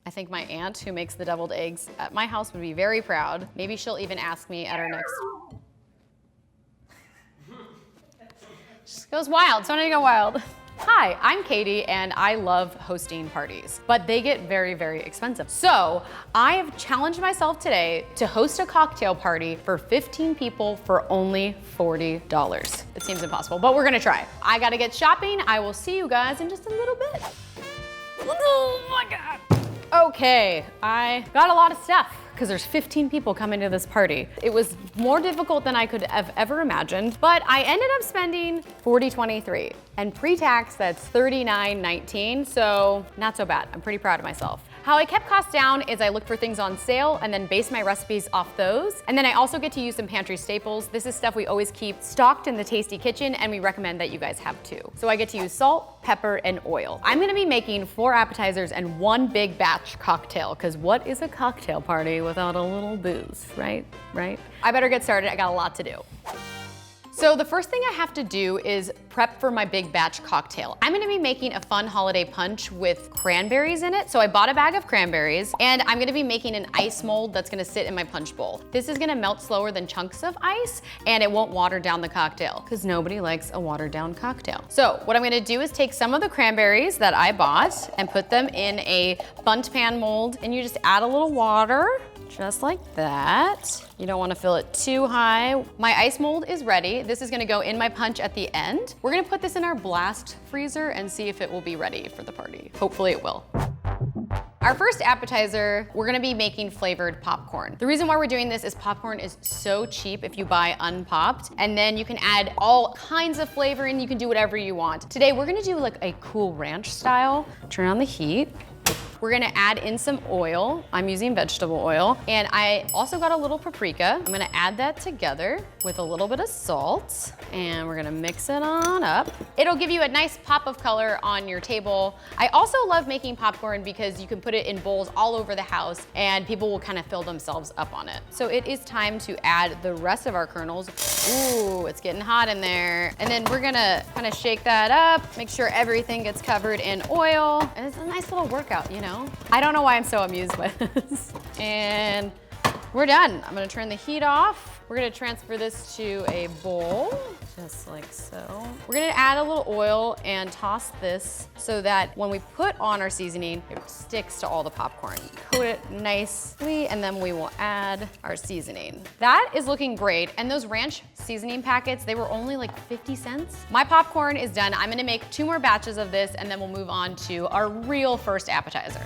I think my aunt who makes the deviled eggs at my house would be very proud. Maybe she'll even ask me at our next. Just goes wild, so I'm gonna go wild. Hi, I'm Katie and I love hosting parties, but they get very, very expensive. So I have challenged myself today to host a cocktail party for 15 people for only $40. It seems impossible, but we're gonna try. I gotta get shopping. I will see you guys in just a little bit. Oh my God. Okay, I got a lot of stuff because there's 15 people coming to this party. It was more difficult than I could have ever imagined, but I ended up spending $40.23, and pre-tax that's $39.19, so not so bad. I'm pretty proud of myself. How I kept costs down is I look for things on sale and then base my recipes off those. And then I also get to use some pantry staples. This is stuff we always keep stocked in the Tasty Kitchen and we recommend that you guys have too. So I get to use salt, pepper, and oil. I'm gonna be making 4 appetizers and 1 big batch cocktail, because what is a cocktail party without a little booze, right? I better get started, I got a lot to do. So the first thing I have to do is prep for my big batch cocktail. I'm gonna be making a fun holiday punch with cranberries in it. So I bought a bag of cranberries and I'm gonna be making an ice mold that's gonna sit in my punch bowl. This is gonna melt slower than chunks of ice and it won't water down the cocktail because nobody likes a watered down cocktail. So what I'm gonna do is take some of the cranberries that I bought and put them in a bundt pan mold, and you just add a little water. Just like that. You don't want to fill it too high. My ice mold is ready. This is gonna go in my punch at the end. We're gonna put this in our blast freezer and see if it will be ready for the party. Hopefully it will. Our first appetizer, we're gonna be making flavored popcorn. The reason why we're doing this is popcorn is so cheap if you buy unpopped, and then you can add all kinds of flavor and you can do whatever you want. Today, we're gonna do like a Cool Ranch style. Turn on the heat. We're gonna add in some oil. I'm using vegetable oil. And I also got a little paprika. I'm gonna add that together with a little bit of salt. And we're gonna mix it on up. It'll give you a nice pop of color on your table. I also love making popcorn because you can put it in bowls all over the house and people will kind of fill themselves up on it. So it is time to add the rest of our kernels. Ooh, it's getting hot in there. And then we're gonna kind of shake that up, make sure everything gets covered in oil. And it's a nice little workout, you know? I don't know why I'm so amused by this. And we're done. I'm gonna turn the heat off. We're gonna transfer this to a bowl, just like so. We're gonna add a little oil and toss this so that when we put on our seasoning, it sticks to all the popcorn. Coat it nicely, and then we will add our seasoning. That is looking great, and those ranch seasoning packets, they were only like 50 cents. My popcorn is done. I'm gonna make 2 more batches of this, and then we'll move on to our real first appetizer.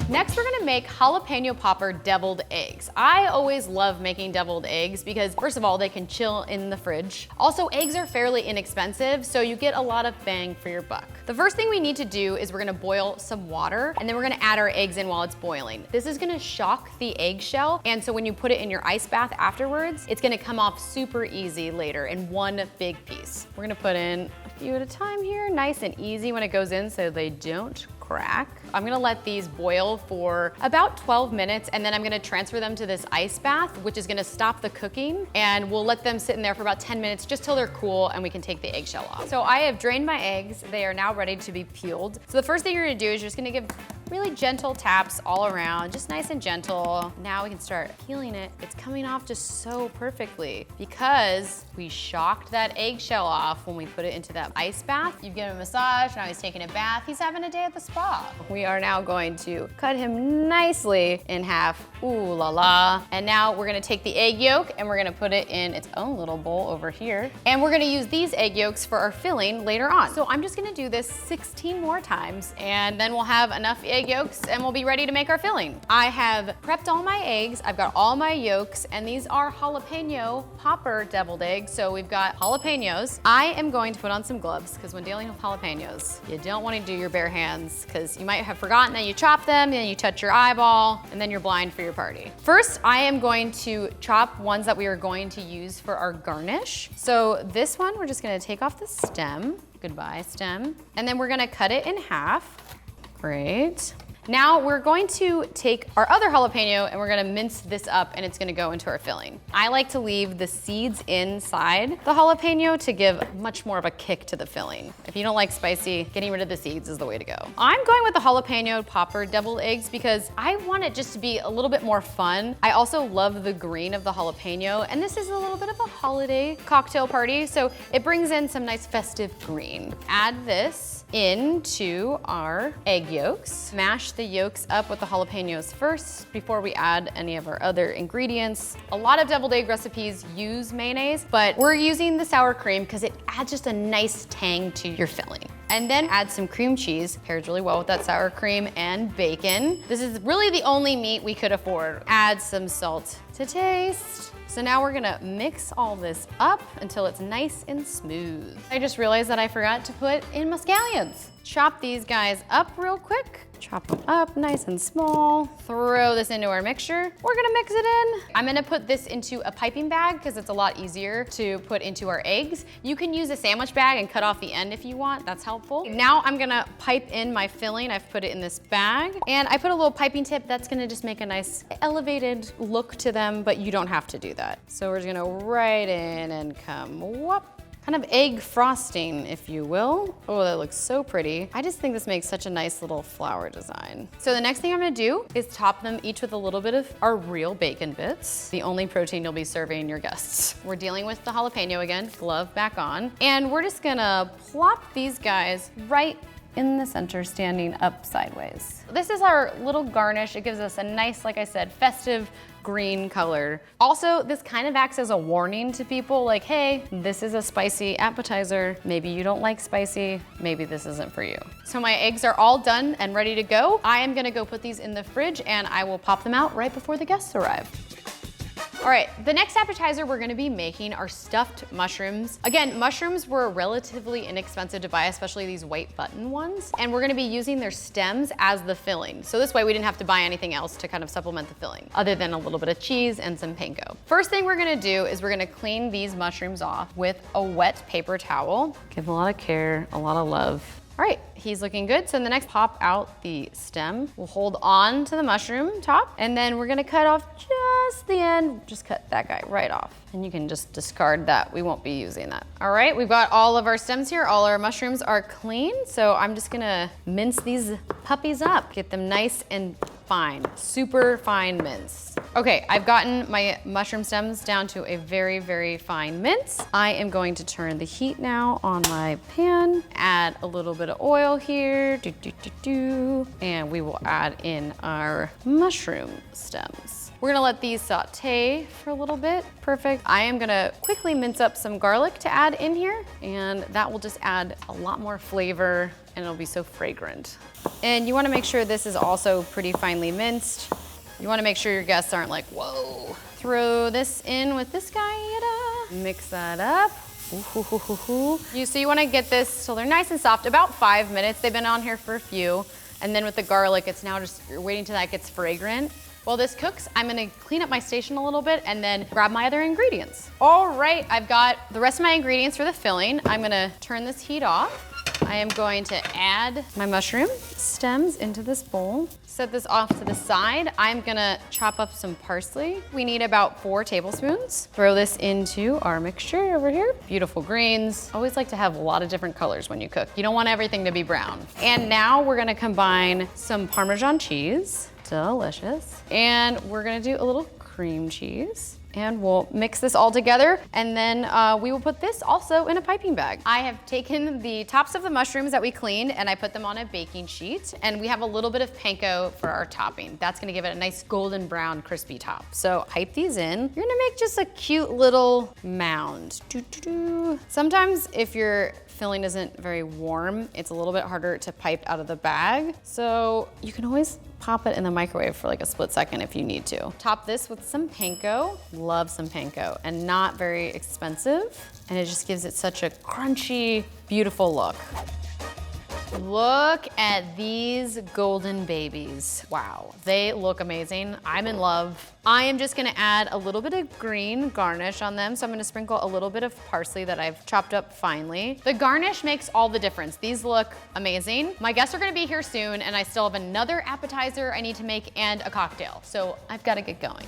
Next, we're gonna make jalapeno popper deviled eggs. I always love making deviled eggs because first of all, they can chill in the fridge. Also, eggs are fairly inexpensive, so you get a lot of bang for your buck. The first thing we need to do is we're gonna boil some water, and then we're gonna add our eggs in while it's boiling. This is gonna shock the eggshell, and so when you put it in your ice bath afterwards, it's gonna come off super easy later in one big piece. We're gonna put in a few at a time here, nice and easy when it goes in so they don't crack. I'm gonna let these boil for about 12 minutes and then I'm gonna transfer them to this ice bath, which is gonna stop the cooking, and we'll let them sit in there for about 10 minutes just till they're cool and we can take the eggshell off. So I have drained my eggs. They are now ready to be peeled. So the first thing you're gonna do is you're just gonna give really gentle taps all around, just nice and gentle. Now we can start peeling it. It's coming off just so perfectly because we shocked that eggshell off when we put it into that ice bath. You give him a massage, now he's taking a bath. He's having a day at the spa. We are now going to cut him nicely in half. Ooh la la. And now we're gonna take the egg yolk and we're gonna put it in its own little bowl over here. And we're gonna use these egg yolks for our filling later on. So I'm just gonna do this 16 more times and then we'll have enough egg yolks and we'll be ready to make our filling. I have prepped all my eggs. I've got all my yolks, and these are jalapeno popper deviled eggs. So we've got jalapenos. I am going to put on some gloves because when dealing with jalapenos, you don't want to do your bare hands because you might have forgotten that you chop them, and you touch your eyeball, and then you're blind for your party. First, I am going to chop ones that we are going to use for our garnish. So this one, we're just gonna take off the stem. Goodbye, stem. And then we're gonna cut it in half. Great. Now we're going to take our other jalapeno and we're gonna mince this up and it's gonna go into our filling. I like to leave the seeds inside the jalapeno to give much more of a kick to the filling. If you don't like spicy, getting rid of the seeds is the way to go. I'm going with the jalapeno popper deviled eggs because I want it just to be a little bit more fun. I also love the green of the jalapeno, and this is a little bit of a holiday cocktail party, so it brings in some nice festive green. Add this into our egg yolks. Mash the yolks up with the jalapenos first before we add any of our other ingredients. A lot of deviled egg recipes use mayonnaise, but we're using the sour cream because it adds just a nice tang to your filling. And then add some cream cheese, pairs really well with that sour cream, and bacon. This is really the only meat we could afford. Add some salt to taste. So now we're gonna mix all this up until it's nice and smooth. I just realized that I forgot to put in muscallions. Chop these guys up real quick. Chop them up nice and small. Throw this into our mixture. We're gonna mix it in. I'm gonna put this into a piping bag because it's a lot easier to put into our eggs. You can use a sandwich bag and cut off the end if you want, that's helpful. Now I'm gonna pipe in my filling. I've put it in this bag and I put a little piping tip that's gonna just make a nice elevated look to them, but you don't have to do that. So we're just gonna right in and come whoop. Kind of egg frosting, if you will. Oh, that looks so pretty. I just think this makes such a nice little flower design. So the next thing I'm gonna do is top them each with a little bit of our real bacon bits, the only protein you'll be serving your guests. We're dealing with the jalapeno again, glove back on, and we're just gonna plop these guys right in the center, standing up sideways. This is our little garnish. It gives us a nice, like I said, festive green color. Also, this kind of acts as a warning to people like, hey, this is a spicy appetizer. Maybe you don't like spicy. Maybe this isn't for you. So my eggs are all done and ready to go. I am gonna go put these in the fridge and I will pop them out right before the guests arrive. All right, the next appetizer we're gonna be making are stuffed mushrooms. Again, mushrooms were relatively inexpensive to buy, especially these white button ones. And we're gonna be using their stems as the filling. So this way we didn't have to buy anything else to kind of supplement the filling, other than a little bit of cheese and some panko. First thing we're gonna do is we're gonna clean these mushrooms off with a wet paper towel. Give a lot of care, a lot of love. All right, he's looking good. So in the next, pop out the stem. We'll hold on to the mushroom top, and then we're gonna cut off just the end. Just cut that guy right off. And you can just discard that. We won't be using that. All right, we've got all of our stems here. All our mushrooms are clean. So I'm just gonna mince these puppies up. Get them nice and fine, super fine mince. Okay, I've gotten my mushroom stems down to a very, very fine mince. I am going to turn the heat now on my pan, add a little bit of oil here, and we will add in our mushroom stems. We're gonna let these saute for a little bit. Perfect. I am gonna quickly mince up some garlic to add in here, and that will just add a lot more flavor and it'll be so fragrant. And you wanna make sure this is also pretty finely minced. You wanna make sure your guests aren't like, whoa. Throw this in with this guy, mix that up. So you wanna get this till they're nice and soft, about 5 minutes. They've been on here for a few. And then with the garlic, it's now just, you're waiting till that gets fragrant. While this cooks, I'm gonna clean up my station a little bit and then grab my other ingredients. All right, I've got the rest of my ingredients for the filling. I'm gonna turn this heat off. I am going to add my mushroom stems into this bowl. Set this off to the side. I'm gonna chop up some parsley. We need about 4 tablespoons. Throw this into our mixture over here. Beautiful greens. Always like to have a lot of different colors when you cook. You don't want everything to be brown. And now we're gonna combine some Parmesan cheese. Delicious. And we're gonna do a little cream cheese. And we'll mix this all together, and then we will put this also in a piping bag. I have taken the tops of the mushrooms that we cleaned and I put them on a baking sheet, and we have a little bit of panko for our topping. That's gonna give it a nice golden brown crispy top. So pipe these in. You're gonna make just a cute little mound. Sometimes if your filling isn't very warm, it's a little bit harder to pipe out of the bag. So you can always pop it in the microwave for like a split second if you need to. Top this with some panko. Love some panko, and not very expensive. And it just gives it such a crunchy, beautiful look. Look at these golden babies. Wow, they look amazing. I'm in love. I am just gonna add a little bit of green garnish on them. So I'm gonna sprinkle a little bit of parsley that I've chopped up finely. The garnish makes all the difference. These look amazing. My guests are gonna be here soon and I still have another appetizer I need to make and a cocktail. So I've gotta get going.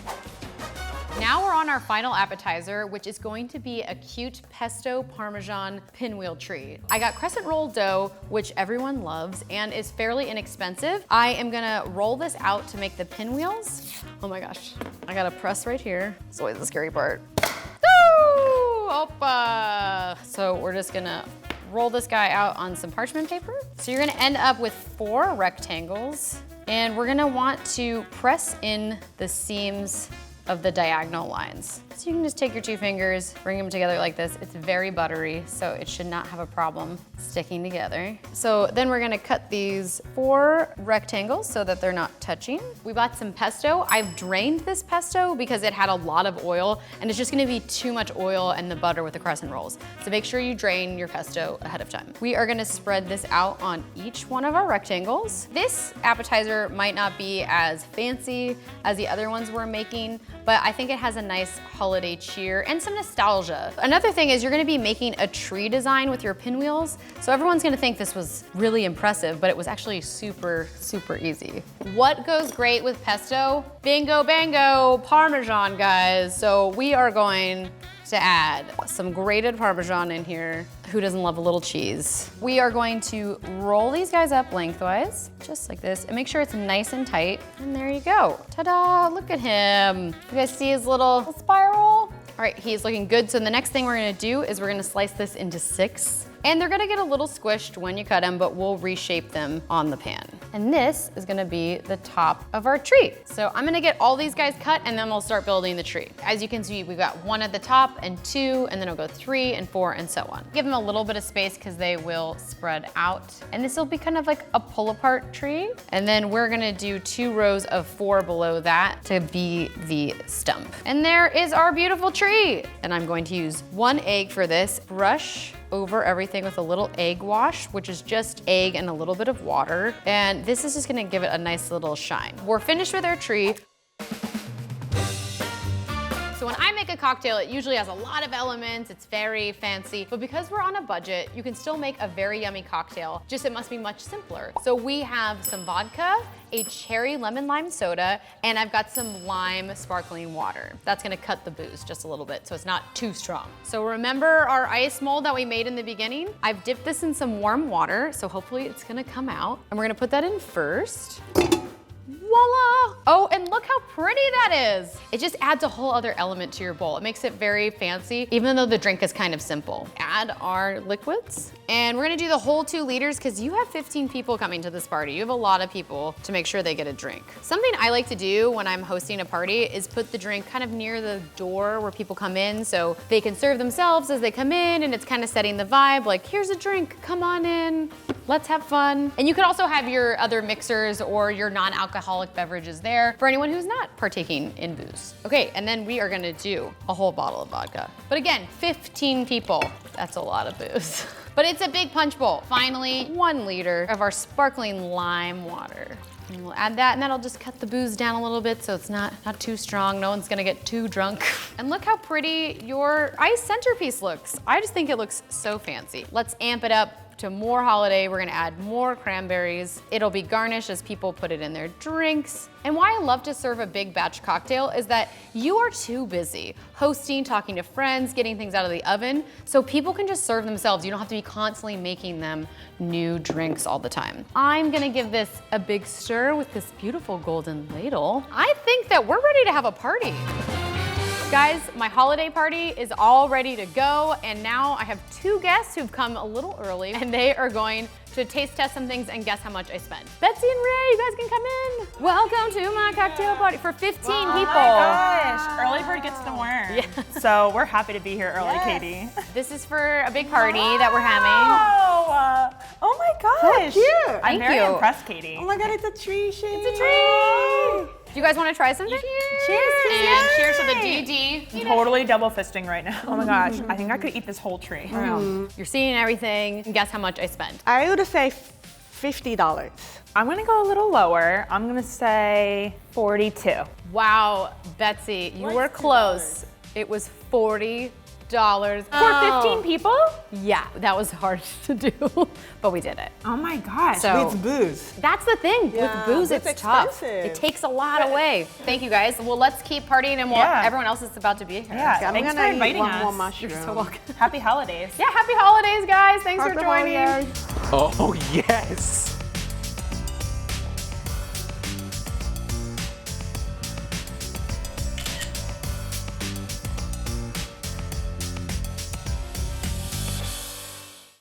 Now we're on our final appetizer, which is going to be a cute pesto parmesan pinwheel treat. I got crescent roll dough, which everyone loves and is fairly inexpensive. I am gonna roll this out to make the pinwheels. Oh my gosh, I gotta press right here. It's always the scary part. Woo! Opa! So we're just gonna roll this guy out on some parchment paper. So you're gonna end up with 4 rectangles and we're gonna want to press in the seams of the diagonal lines. So you can just take your 2 fingers, bring them together like this. It's very buttery, so it should not have a problem sticking together. So then we're gonna cut these 4 rectangles so that they're not touching. We bought some pesto. I've drained this pesto because it had a lot of oil and it's just gonna be too much oil and the butter with the crescent rolls. So make sure you drain your pesto ahead of time. We are gonna spread this out on each one of our rectangles. This appetizer might not be as fancy as the other ones we're making, but I think it has a nice holiday cheer and some nostalgia. Another thing is you're gonna be making a tree design with your pinwheels, so everyone's gonna think this was really impressive, but it was actually super, super easy. What goes great with pesto? Bingo bango, Parmesan, guys. So we are going to add some grated Parmesan in here. Who doesn't love a little cheese? We are going to roll these guys up lengthwise, just like this, and make sure it's nice and tight. And there you go. Ta-da, look at him. You guys see his little spiral? All right, he's looking good. So the next thing we're gonna do is we're gonna slice this into 6. And they're gonna get a little squished when you cut them, but we'll reshape them on the pan. And this is gonna be the top of our tree. So I'm gonna get all these guys cut and then we'll start building the tree. As you can see, we've got 1 at the top and 2, and then it'll go 3 and 4 and so on. Give them a little bit of space because they will spread out. And this will be kind of like a pull apart tree. And then we're gonna do 2 rows of 4 below that to be the stump. And there is our beautiful tree. And I'm going to use 1 egg for this. Brush over everything with a little egg wash, which is just egg and a little bit of water. And this is just gonna give it a nice little shine. We're finished with our tree. So when I make a cocktail, it usually has a lot of elements, it's very fancy, but because we're on a budget, you can still make a very yummy cocktail, just it must be much simpler. So we have some vodka, a cherry lemon lime soda, and I've got some lime sparkling water. That's gonna cut the booze just a little bit so it's not too strong. So remember our ice mold that we made in the beginning? I've dipped this in some warm water, so hopefully it's gonna come out. And we're gonna put that in first. Voila! Oh, and look how pretty that is. It just adds a whole other element to your bowl. It makes it very fancy, even though the drink is kind of simple. Add our liquids, and we're gonna do the whole 2 liters because you have 15 people coming to this party. You have a lot of people to make sure they get a drink. Something I like to do when I'm hosting a party is put the drink kind of near the door where people come in so they can serve themselves as they come in, and it's kind of setting the vibe, like, here's a drink, come on in, let's have fun. And you could also have your other mixers or your non-alcoholic beverages there for anyone who's not partaking in booze. Okay, and then we are gonna do a whole bottle of vodka. But again, 15 people, that's a lot of booze. But it's a big punch bowl. Finally, 1 liter of our sparkling lime water. And we'll add that, and that'll just cut the booze down a little bit so it's not too strong. No one's gonna get too drunk. And look how pretty your ice centerpiece looks. I just think it looks so fancy. Let's amp it up to more holiday. We're gonna add more cranberries. It'll be garnished as people put it in their drinks. And why I love to serve a big batch cocktail is that you are too busy hosting, talking to friends, getting things out of the oven, so people can just serve themselves. You don't have to be constantly making them new drinks all the time. I'm gonna give this a big stir with this beautiful golden ladle. I think that we're ready to have a party. Guys, my holiday party is all ready to go, and now I have 2 guests who've come a little early, and they are going to taste test some things and guess how much I spent. Betsy and Ray, you guys can come in. Welcome to my cocktail party for 15 people. Oh my gosh, early bird gets the worm. Yeah. So we're happy to be here early, Katie. This is for a big party that we're having. Oh my gosh. So cute. I'm very impressed, Katie. Oh my God, it's a tree shape. It's a tree. Do you guys want to try something? Cheers. And cheers to the DD. I'm totally double fisting right now. Oh my gosh, I think I could eat this whole tree. You're seeing everything, and guess how much I spent. I would say $50. I'm gonna go a little lower. I'm gonna say 42. Wow, Betsy, you What's were $2? close. It was $40. For 15 people? Yeah, that was hard to do, but we did it. Oh my gosh. So With booze. that's the thing Yeah, with booze, it's it's tough. expensive. It takes a lot away. Thank you guys. Well, let's keep partying and Yeah. everyone else is about to be here. Yeah, I'm thanks for gonna eat inviting one us. more mushroom. You're so welcome. Happy holidays. Yeah, happy holidays, guys. Thanks Happy for joining. holidays. Oh, yes.